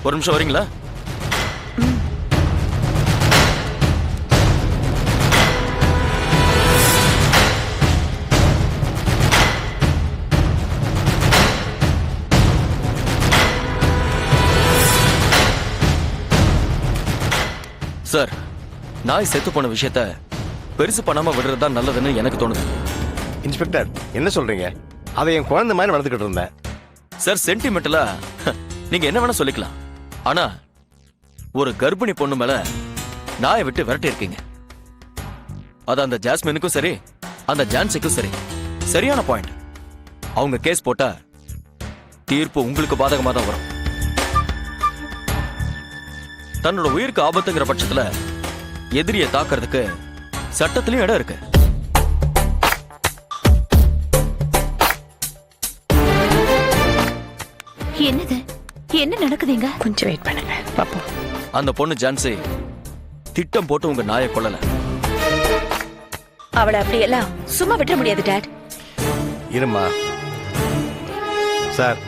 ஒரு நிமிஷம் வரீங்களா? சார், நாய் செத்து போன விஷயத்த பெருசு பண்ணாம விடுறது தான் நல்லதுன்னு எனக்கு தோணுது. இன்ஸ்பெக்டர், என்ன சொல்றீங்க? அதை என் குழந்தை மாதிரி வளர்த்துக்கிட்டு இருந்தேன். சார், சென்டிமெண்டலா நீங்க என்ன வேணா சொல்லிக்கலாம். ஆனா ஒரு கர்ப்பிணி பொண்ணு மேல நாயை விட்டு விரட்டி இருக்கீங்க. அது அந்த ஜாஸ்மினுக்கும் சரி, அந்த ஜான்சிக்கும் சரி. சரியான பாயிண்ட். அவங்க கேஸ் போட்டா தீர்ப்பு உங்களுக்கு பாதகமா தான் வரும். தன்னோட உயிருக்கு ஆபத்துங்கிற பட்சத்துல எதிரியை தாக்குறதுக்கு சட்டத்திலயும் இடம் இருக்கு. என்னது? என்ன நடக்குதுங்க? கொஞ்சம் வெயிட் பண்ணுங்க பாப்போம். அந்த பொண்ணு ஜான்சி திட்டம் போட்டு உங்க நாயை கொல்லல. அவளை அப்படியெல்லாம் சும்மா விட்டுற முடியாது டாட். இருமா சார்,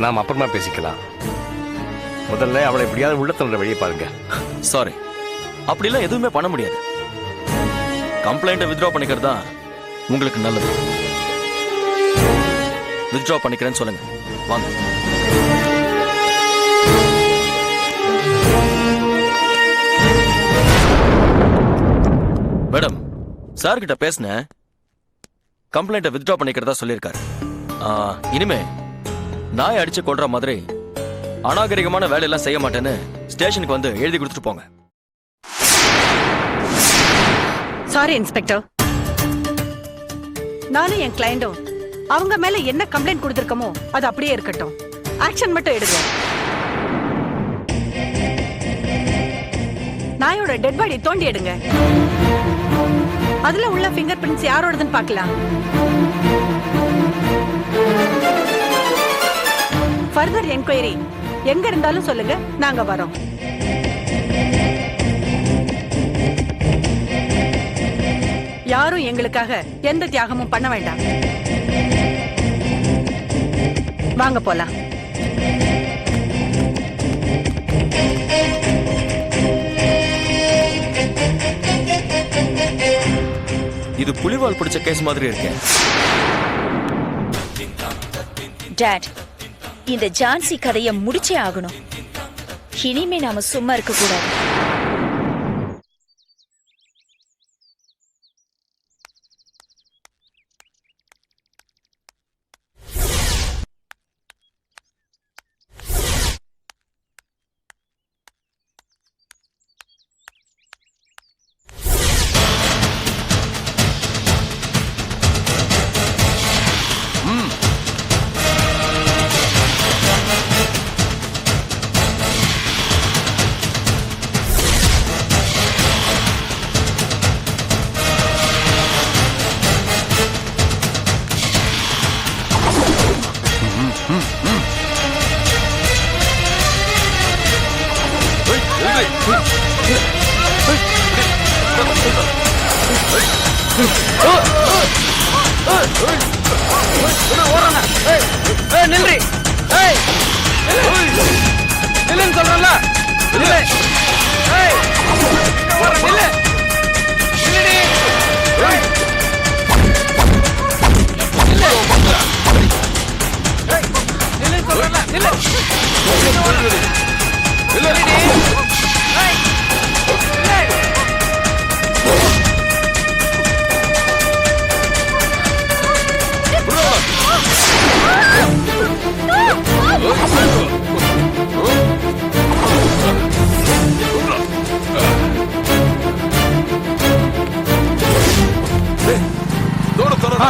நாம் அப்புறமா பேசிக்கலாம். முதல்ல அவளை எப்படியாவது உள்ள தள்ளுற வழியை பாருங்க. சாரி, அப்படிலாம் எதுவுமே பண்ண முடியாது. கம்ப்ளைண்ட்டை வித்ட்ரா பண்ணிக்கிறது தான் உங்களுக்கு நல்லது. வித்ட்ரா பண்ணிக்கிறேன்னு சொல்லுங்க. வாங்க. மேடம், சார் கிட்ட பேசினேன். கம்ப்ளைண்ட்டை வித்ட்ரா பண்ணிக்கிறதா சொல்லியிருக்காரு. இனிமே நாயை அடிச்சு கொள்ற மாதிரி அநாகரிகமான வேலையெல்லாம் செய்ய மாட்டேன்னு ஸ்டேஷனுக்கு வந்து எழுதி கொடுத்துட்டு போங்க. சாரி இன்ஸ்பெக்டர், நானும் என் கிளையண்டும் அவங்க மேல என்ன கம்ப்ளைண்ட் கொடுத்திருக்கமோ அது அப்படியே இருக்கட்டும். ஆக்ஷன் மட்டும் எடுங்க. நாயோட டெட் பாடி தோண்டி எடுங்க. அதுல உள்ள ஃபிங்கர் பிரிண்ட்ஸ் யாரோடதுன்னு பார்க்கலாம். ஃபர்தர் என்கொயரி எங்க இருந்தாலும் சொல்லுங்க, நாங்க வரோம். யாரும் எங்களுக்காக எந்த தியாகமும் பண்ண வேண்டாம். வாங்க போலாம். இது புலிவால் பிடிச்ச கேஸ் மாதிரி இருக்கு. டாட், இந்த ஜான்சி கதையை முடிச்சே ஆகணும். இனிமே நாம சும்மா இருக்க கூடாது.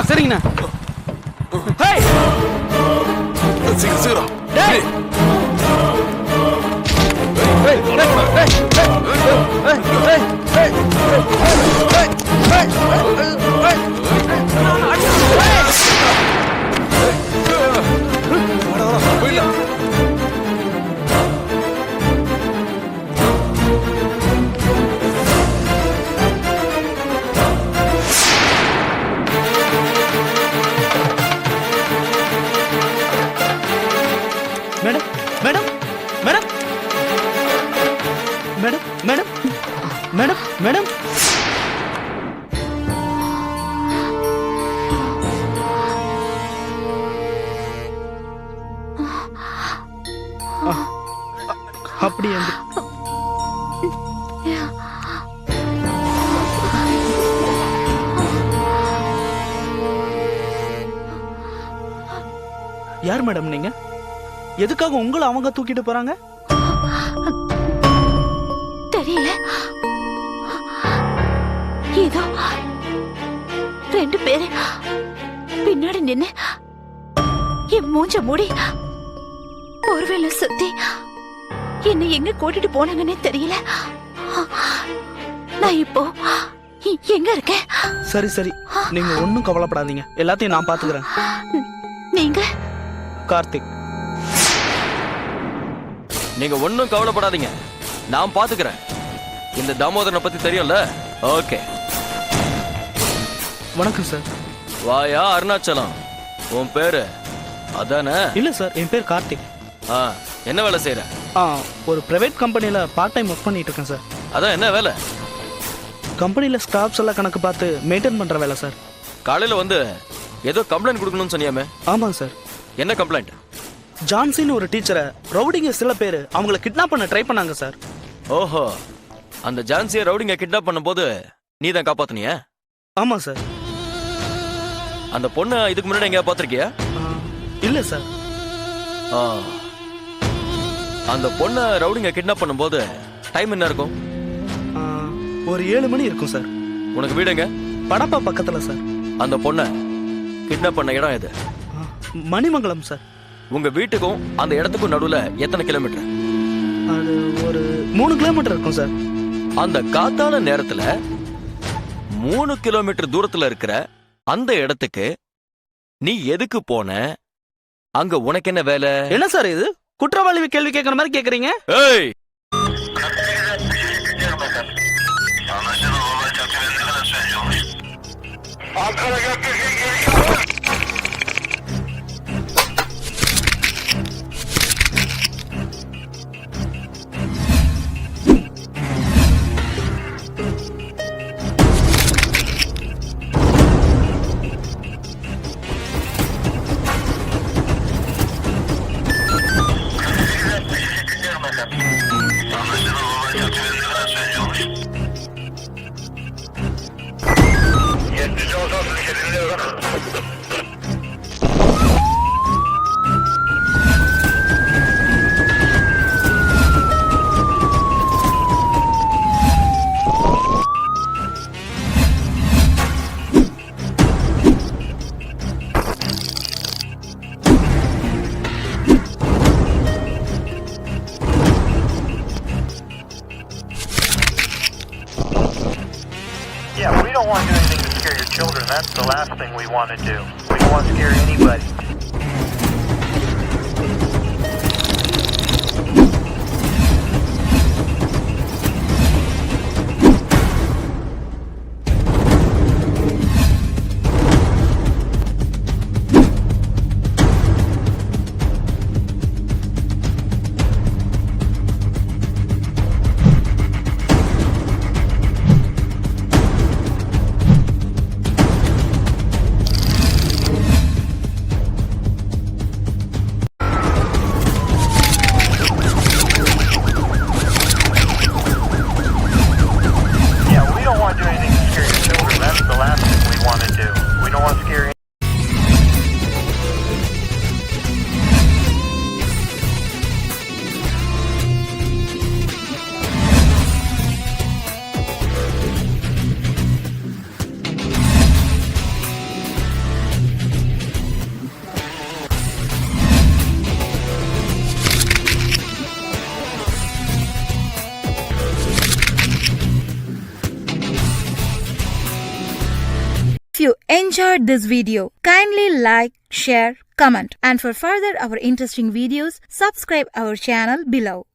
சரிங்கண்ணா. சீக்கிரம் madam madam madam madam madam madam madam அப்படி யார் மேடம் நீங்க? எதுக்காக உங்களை அவங்க தூக்கிட்டு போறாங்க? தெரியல. ஏதோ 2 பேரு பின்னாடி நின்னு என் மூஞ்ச மூடி ஒருவேளை சுத்தி என்ன எங்க கூட்டிட்டு போனாங்கன்னே தெரியல. நான் இப்போ எங்க இருக்கேன்? சரி சரி, நீங்க ஒண்ணும் கவலைப்படாதீங்க, எல்லாத்தையும் நான் பாத்துக்கிறேன். நீங்க? கார்த்திக். நீங்க ஒன்னும் கவலைப்படாதீங்க, நான் பாத்துக்கிறேன். இந்த தாமோதரனை பத்தி தெரியும்ல? ஓகே. வணக்கம் சார். வாயா அருணாச்சலம், உன் பேரு அதானே? இல்ல சார், என் பேர் கார்த்திக். என்ன வேலை செய்யற? ஒரு பிரைவேட் கம்பெனில பார்ட் டைம் ஒர்க் பண்ணிட்டு இருக்கேன் சார். அதான் என்ன வேலை? கம்பெனில ஸ்டாஃப்ஸ் எல்லாம் கணக்கு பார்த்து மெயின்டைன் பண்ற வேலை சார். காலையில வந்து ஏதோ கம்ப்ளைண்ட் கொடுக்கணும்னு சொன்னியாமே? ஆமாங்க சார். என்ன கம்ப்ளைண்ட்? ஜான்சின்னு ஒரு டீச்சரை ரவுடிங்க சில பேர் அவங்கள கிட்னாப் பண்ண ட்ரை பண்ணாங்க சார். ஓஹோ, அந்த ஜான்சியை ரவுடிங்க கிட்னாப் பண்ணும்போது நீ தான் காப்பாத்துனியா? ஆமா சார். அந்த பொண்ணு இதுக்கு முன்னாடி எங்கேயா பாத்திருக்கியா? இல்ல சார். அந்த பொண்ணை ரவுடிங்க கிட்னாப் பண்ணும்போது டைம் என்ன இருக்கும்? ஒரு 7 மணி இருக்கும் சார். உனக்கு வீடுங்க? படப்பா பக்கத்துல சார். அந்த பொண்ணை கிட்னாப் பண்ண இடம் எது? மணிமங்கலம் சார். உங்க வீட்டுக்கும் அந்த இடத்துக்கும் நடுவுல எத்தனை கிலோமீட்டர்? அது ஒரு 3 கிலோமீட்டர் இருக்கும் சார். அந்த காத்தால நேரத்துல 3 கிலோமீட்டர் தூரத்துல இருக்கிற அந்த இடத்துக்கு நீ எதுக்கு போன? அங்க உனக்கு என்ன வேலை? என்ன சார் இது, குற்றவாளி கேள்வி கேட்கற மாதிரி கேக்குறீங்க? ஏய், Yeah, we don't want to do anything to scare your children. That's the last thing we want to do. We don't want to scare anybody. If you enjoyed this video, kindly like, share, comment, and for further our interesting videos, subscribe our channel below.